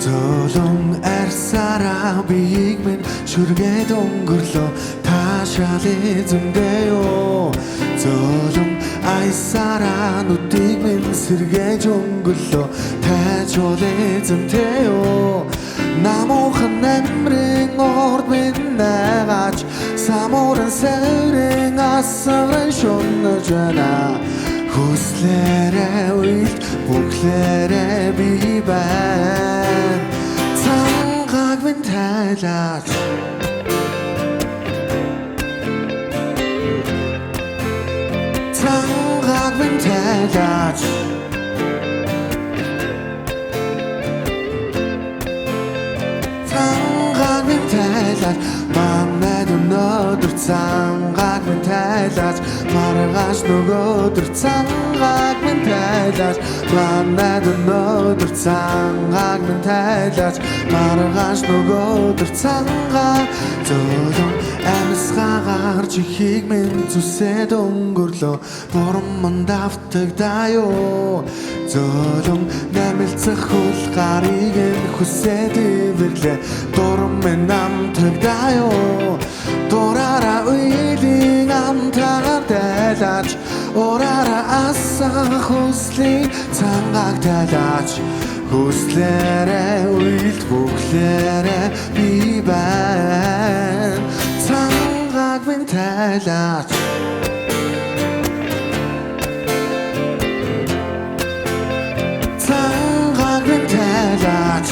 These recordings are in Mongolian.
Золон арсаараа биеиг минь шүргээд өнгөрлөө таашаал эзэндээ ёо Золон айсаараа нүдийг минь сэргээж өнгөрлөө тайжуул эзэнтэй ёо Намуухан амрын орд минь найгаач самууран сайрын асаран шунаж байна Хүслээрээ уйлт бүхлээрээ би байна Цангааг минь тайлаач Цангааг минь тайлаач Цангааг минь тайлаач Манайд өнөөдөр цангааг минь тайлаач Маргааш нөгөөдөр цангааг минь тайлаач Манайд өнөөдөр цангааг минь тайлаач Маргааш нөгөөдөр цангааг Золон амьсгаагаар чихийг минь зүсээд өнгөрлөө Буран манд автагдаа ёо Золон намилцах хөл гарыг нь хүсээд ивэрлээ Дуран минь намтагдаа ёо Дураараа уйлын амтаар тайлаач Ураараа асан хүслийг цангааг тайлаач Хүслээрээ уйлт бүхлээрээ би байна Цангааг минь тайлаач Цангааг минь тайлаач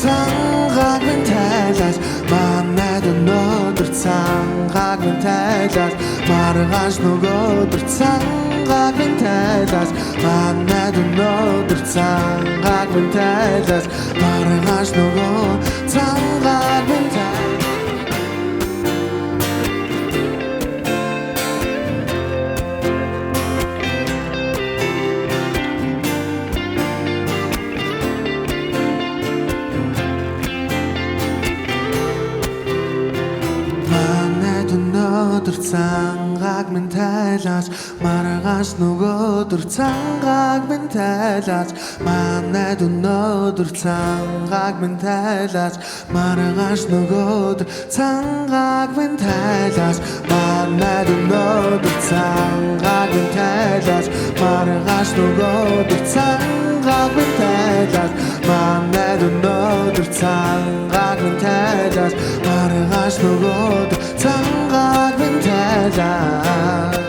Цангааг минь тайлаач Манайд өнөөдөр цангааг минь тайлаач Маргааш нөгөөдөр цангааг минь тайлаач Манайд өнөөдөр цангааг минь тайлаач Маргааш нөгөө цангааг минь тайлаач Өнөөдөр цангааг минь тайлаач Маргааш нөгөөдөр цангааг минь тайлаач Манайд өнөөдөр цангааг минь тайлаач Маргааш нөгөөдөр цангааг минь тайлаач Манайд өнөөдөр цангааг минь тайлаач Маргааш нөгөөдөр цангааг минь тайлаач Манайд өнөөдөр цангааг минь тайлаач Маргааш нөгөөдөр цангааг минь тайлаач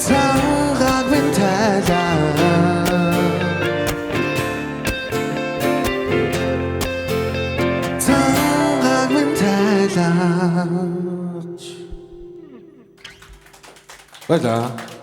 Цангааг минь тайлаач Цангааг минь тайлаач Баярлалаа